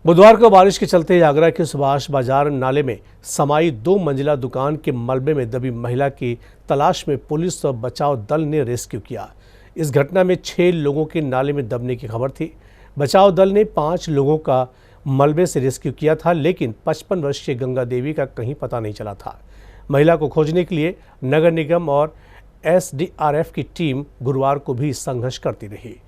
बुधवार को बारिश के चलते आगरा के सुभाष बाजार नाले में समाई 2 मंजिला दुकान के मलबे में दबी महिला की तलाश में पुलिस और बचाव दल ने रेस्क्यू किया। इस घटना में 6 लोगों के नाले में दबने की खबर थी। बचाव दल ने 5 लोगों का मलबे से रेस्क्यू किया था, लेकिन 55 वर्षीय गंगा देवी का कहीं पता नहीं चला था। महिला को खोजने के लिए नगर निगम और SDRF की टीम गुरुवार को भी संघर्ष करती रही।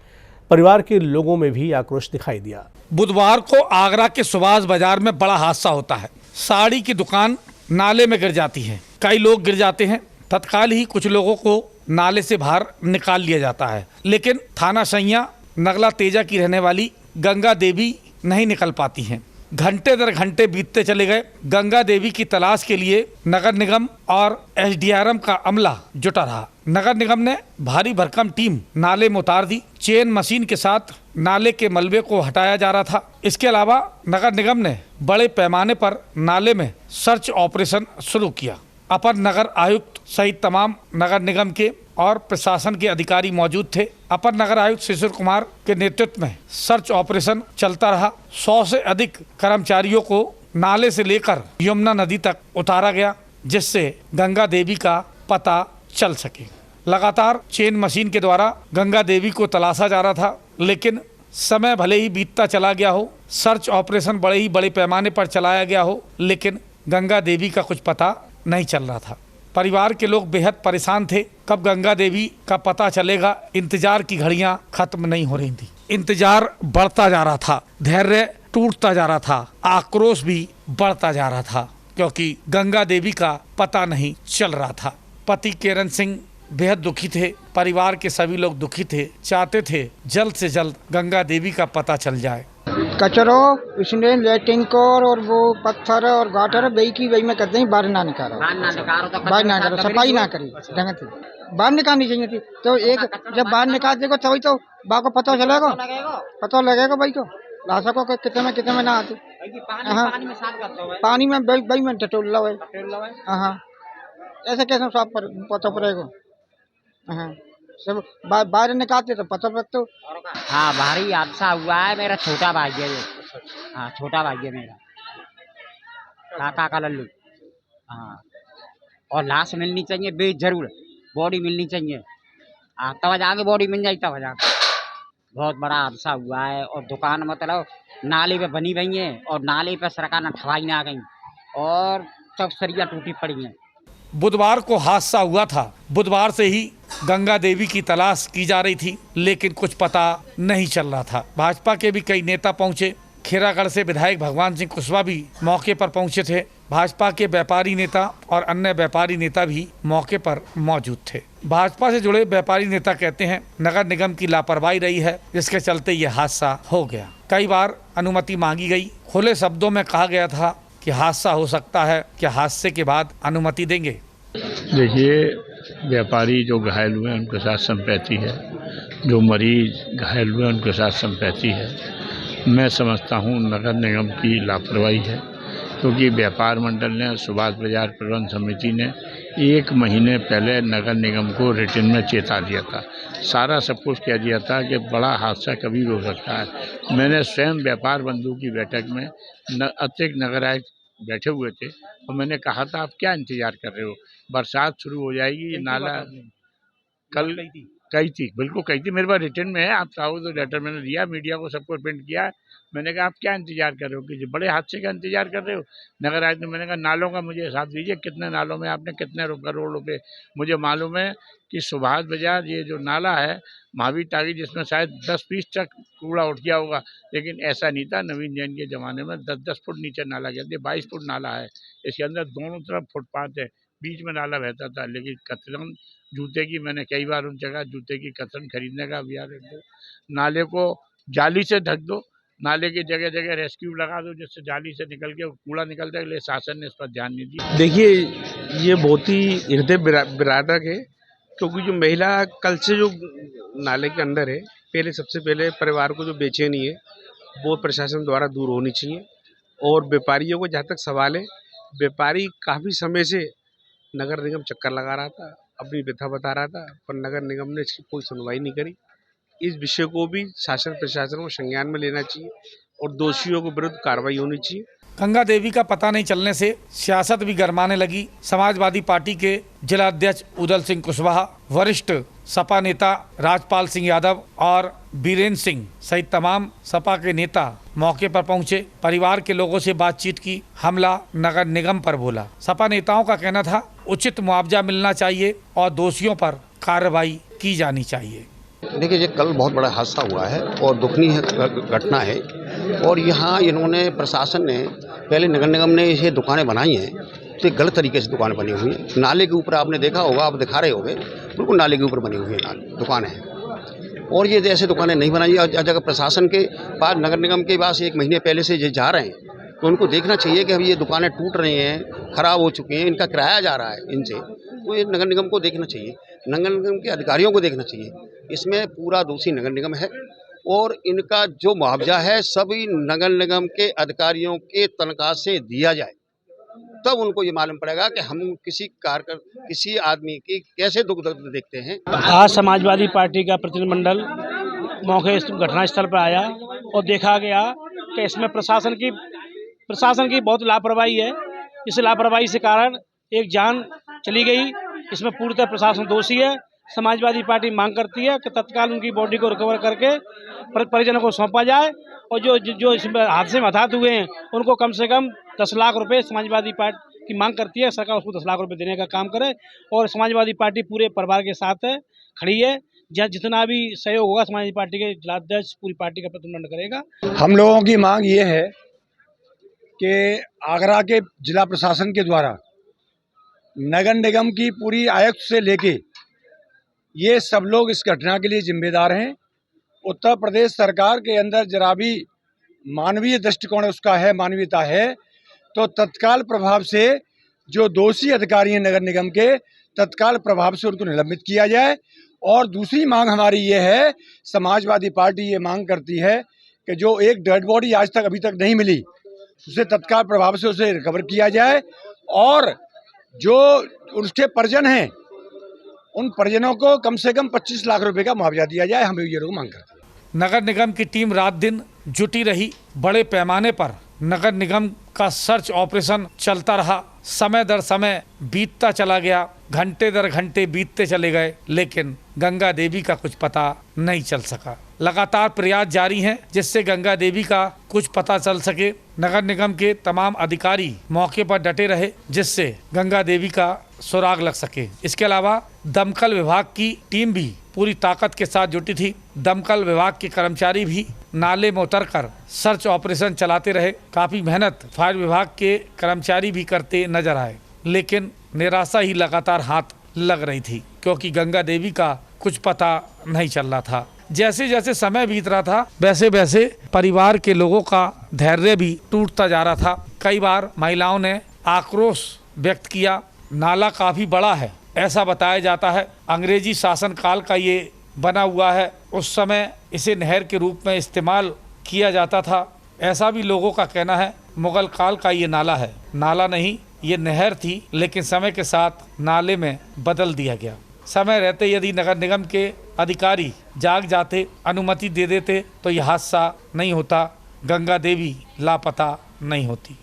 परिवार के लोगों में भी आक्रोश दिखाई दिया। बुधवार को आगरा के सुभाष बाजार में बड़ा हादसा होता है। साड़ी की दुकान नाले में गिर जाती है। कई लोग गिर जाते हैं। तत्काल ही कुछ लोगों को नाले से बाहर निकाल लिया जाता है, लेकिन थाना सैया नगला तेजा की रहने वाली गंगा देवी नहीं निकल पाती हैं। घंटे दर घंटे बीतते चले गए। गंगा देवी की तलाश के लिए नगर निगम और SDRF का अमला जुटा रहा। नगर निगम ने भारी भरकम टीम नाले में उतार दी। चेन मशीन के साथ नाले के मलबे को हटाया जा रहा था। इसके अलावा नगर निगम ने बड़े पैमाने पर नाले में सर्च ऑपरेशन शुरू किया। अपर नगर आयुक्त सहित तमाम नगर निगम के और प्रशासन के अधिकारी मौजूद थे। अपर नगर आयुक्त शिशिर कुमार के नेतृत्व में सर्च ऑपरेशन चलता रहा। 100 से अधिक कर्मचारियों को नाले से लेकर यमुना नदी तक उतारा गया, जिससे गंगा देवी का पता चल सके। लगातार चेन मशीन के द्वारा गंगा देवी को तलाशा जा रहा था, लेकिन समय भले ही बीतता चला गया हो, सर्च ऑपरेशन बड़े पैमाने पर चलाया गया हो, लेकिन गंगा देवी का कुछ पता नहीं चल रहा था। परिवार के लोग बेहद परेशान थे। कब गंगा देवी का पता चलेगा, इंतजार की घड़ियां खत्म नहीं हो रही थी। इंतजार बढ़ता जा रहा था, धैर्य टूटता जा रहा था, आक्रोश भी बढ़ता जा रहा था, क्योंकि गंगा देवी का पता नहीं चल रहा था। पति किरण सिंह बेहद दुखी थे। परिवार के सभी लोग दुखी थे, चाहते थे जल्द से जल्द गंगा देवी का पता चल जाए। कचरो इसने लेटिंग को और वो पत्थर और गाटर बई की वही में करते हैं, बाहर ना निकालो, बाहर ना करो, सफाई ना करी ढंग से, बाहर निकालनी चाहिए थी। तो एक जब बाहर निकाल देगा तभी तो बा को पता चलेगा, पता लगेगा भाई को लाशा को कितने में ना आते। पानी में बई में टटोल लो है। हाँ, ऐसे कैसे सब पता पड़ेगा। हाँ, सब बाहर निकालते तो पता पड़ता। हाँ, भारी हादसा हुआ है। मेरा छोटा भाई है। हाँ, छोटा भाई है मेरा, काका का लल्लू। हाँ, और लाश मिलनी चाहिए बेजरूर, बॉडी मिलनी चाहिए। तब जाके बॉडी मिल जाए, तब जाके। बहुत बड़ा हादसा हुआ है। और दुकान मतलब नाले पे बनी हुई है, और नाले पे सरकार ने ठवाई ना गई, और सब सरिया टूटी पड़ी है। बुधवार को हादसा हुआ था। बुधवार से ही गंगा देवी की तलाश की जा रही थी, लेकिन कुछ पता नहीं चल रहा था। भाजपा के भी कई नेता पहुंचे। खेरागढ़ से विधायक भगवान सिंह कुशवाहा भी मौके पर पहुंचे थे। भाजपा के व्यापारी नेता और अन्य व्यापारी नेता भी मौके पर मौजूद थे। भाजपा से जुड़े व्यापारी नेता कहते हैं नगर निगम की लापरवाही रही है, जिसके चलते ये हादसा हो गया। कई बार अनुमति मांगी गई। खुले शब्दों में कहा गया था कि हादसा हो सकता है, क्या हादसे के बाद अनुमति देंगे? देखिए, व्यापारी जो घायल हुए हैं उनके साथ संपैती है, जो मरीज घायल हुए उनके साथ संपैती है। मैं समझता हूँ नगर निगम की लापरवाही है, क्योंकि व्यापार मंडल ने, सुभाष बाजार प्रबंध समिति ने 1 महीने पहले नगर निगम को रिटर्न में चेता दिया था। सारा सब कुछ कह दिया था कि बड़ा हादसा कभी भी हो सकता है। मैंने स्वयं व्यापार बंधु की बैठक में अतिरिक्त नगर आयुक्त बैठे हुए थे, और मैंने कहा था आप क्या इंतजार कर रहे हो, बरसात शुरू हो जाएगी, ये नाला कल कही थी, बिल्कुल कही थी। मेरे पास रिटर्न में है, आप चाहो तो लेटर मैंने दिया, मीडिया को सबको प्रिंट किया। मैंने कहा आप क्या इंतजार कर रहे हो, कि बड़े हादसे का इंतजार कर रहे हो। नगर आयुक्त ने, मैंने कहा नालों का मुझे हिसाब दीजिए, कितने नालों में आपने कितने करोड़ रुपए। मुझे मालूम है कि सुभाष बाजार ये जो नाला है महावीर टागी, जिसमें शायद 10-20 तक कूड़ा उठ गया होगा, लेकिन ऐसा नहीं था। नवीन जैन के ज़माने में 10-10 फुट नीचे नाला गया था। 22 फुट नाला है। इसके अंदर दोनों तरफ फुटपाथ है, बीच में नाला बहता था। लेकिन कतरन जूते की, मैंने कई बार उन जगह जूते की कतरन खरीदने का अभियान रख दो, नाले को जाली से ढक दो, नाले की जगह जगह रेस्क्यू लगा दो, जिससे जाली से निकल के कूड़ा निकलता है। लेकिन शासन ने इस पर ध्यान नहीं दिया। देखिए, ये बहुत ही हृदय विदारक है, क्योंकि जो महिला कल से जो नाले के अंदर है, पहले सबसे पहले परिवार को जो बेचैनी है वो प्रशासन द्वारा दूर होनी चाहिए। और व्यापारियों को जहाँ तक सवाल है, व्यापारी काफ़ी समय से नगर निगम चक्कर लगा रहा था, अपनी व्यथा बता रहा था, पर नगर निगम ने इसकी कोई सुनवाई नहीं करी। इस विषय को भी शासन प्रशासन को संज्ञान में लेना चाहिए। और दोषियों के विरुद्ध कार्रवाई होनी चाहिए। गंगा देवी का पता नहीं चलने से सियासत भी गरमाने लगी। समाजवादी पार्टी के जिला अध्यक्ष उदल सिंह कुशवाहा, वरिष्ठ सपा नेता राजपाल सिंह यादव और बीरेंद्र सिंह सहित तमाम सपा के नेता मौके पर पहुंचे। परिवार के लोगों से बातचीत की। हमला नगर निगम पर बोला। सपा नेताओं का कहना था उचित मुआवजा मिलना चाहिए और दोषियों पर कार्रवाई की जानी चाहिए। देखिए, ये कल बहुत बड़ा हादसा हुआ है और दुखनीय घटना है। और यहाँ इन्होंने प्रशासन ने पहले नगर निगम ने ये दुकानें बनाई हैं तो गलत तरीके से दुकानें बनी हुई हैं। नाले के ऊपर आपने देखा होगा, आप दिखा रहे होंगे, बिल्कुल नाले के ऊपर बनी हुई है दुकानें हैं। और ये ऐसे दुकानें नहीं बनाई। अगर प्रशासन के पास, नगर निगम के पास 1 महीने पहले से ये जा रहे हैं तो उनको देखना चाहिए कि अभी ये दुकानें टूट रही हैं, ख़राब हो चुकी हैं, इनका किराया जा रहा है इनसे, तो ये नगर निगम को देखना चाहिए, नगर निगम के अधिकारियों को देखना चाहिए। इसमें पूरा दोषी नगर निगम है और इनका जो मुआवजा है सभी नगर निगम के अधिकारियों के तनख्वाह से दिया जाए, तब उनको ये मालूम पड़ेगा कि हम किसी आदमी की कैसे दुख दर्द देखते हैं। आज समाजवादी पार्टी का प्रतिनिधिमंडल मौके घटनास्थल पर आया और देखा गया कि इसमें प्रशासन की बहुत लापरवाही है। इस लापरवाही के कारण एक जान चली गई। इसमें पूर्णतः प्रशासन दोषी है। समाजवादी पार्टी मांग करती है कि तत्काल उनकी बॉडी को रिकवर करके परिजनों को सौंपा जाए और जो इस हादसे में हताहत हुए हैं उनको कम से कम 10 लाख रुपए समाजवादी पार्टी की मांग करती है। सरकार उसको 10 लाख रुपए देने का काम करे और समाजवादी पार्टी पूरे परिवार के साथ है, खड़ी है। जितना भी सहयोग होगा समाजवादी पार्टी के जिलाध्यक्ष पूरी पार्टी का प्रतिनिधिमंडल करेगा। हम लोगों की मांग ये है कि आगरा के जिला प्रशासन के द्वारा नगर निगम की पूरी आयुक्त से लेके ये सब लोग इस घटना के लिए जिम्मेदार हैं। उत्तर प्रदेश सरकार के अंदर जरा भी मानवीय दृष्टिकोण उसका है, मानवीयता है, तो तत्काल प्रभाव से जो दोषी अधिकारी हैं नगर निगम के, तत्काल प्रभाव से उनको निलंबित किया जाए। और दूसरी मांग हमारी ये है, समाजवादी पार्टी ये मांग करती है कि जो एक डेड बॉडी आज तक अभी तक नहीं मिली, उसे तत्काल प्रभाव से उसे रिकवर किया जाए और जो उसके परिजन हैं उन परिजनों को कम से कम 25 लाख रुपए का मुआवजा दिया जाए। हम ये लोग मांग करते हैं। नगर निगम की टीम रात दिन जुटी रही। बड़े पैमाने पर नगर निगम का सर्च ऑपरेशन चलता रहा। समय दर समय बीतता चला गया, घंटे दर घंटे बीतते चले गए, लेकिन गंगा देवी का कुछ पता नहीं चल सका। लगातार प्रयास जारी हैं जिससे गंगा देवी का कुछ पता चल सके। नगर निगम के तमाम अधिकारी मौके पर डटे रहे जिससे गंगा देवी का सुराग लग सके। इसके अलावा दमकल विभाग की टीम भी पूरी ताकत के साथ जुटी थी। दमकल विभाग के कर्मचारी भी नाले में उतरकर सर्च ऑपरेशन चलाते रहे। काफ़ी मेहनत फायर विभाग के कर्मचारी भी करते नजर आए, लेकिन निराशा ही लगातार हाथ लग रही थी क्योंकि गंगा देवी का कुछ पता नहीं चल रहा था। जैसे जैसे समय बीत रहा था वैसे वैसे परिवार के लोगों का धैर्य भी टूटता जा रहा था। कई बार महिलाओं ने आक्रोश व्यक्त किया। नाला काफ़ी बड़ा है ऐसा बताया जाता है। अंग्रेजी शासनकाल का ये बना हुआ है। उस समय इसे नहर के रूप में इस्तेमाल किया जाता था, ऐसा भी लोगों का कहना है। मुगल काल का ये नाला है, नाला नहीं ये नहर थी, लेकिन समय के साथ नाले में बदल दिया गया। समय रहते यदि नगर निगम के अधिकारी जाग जाते, अनुमति दे देते तो यह हादसा नहीं होता, गंगा देवी लापता नहीं होती।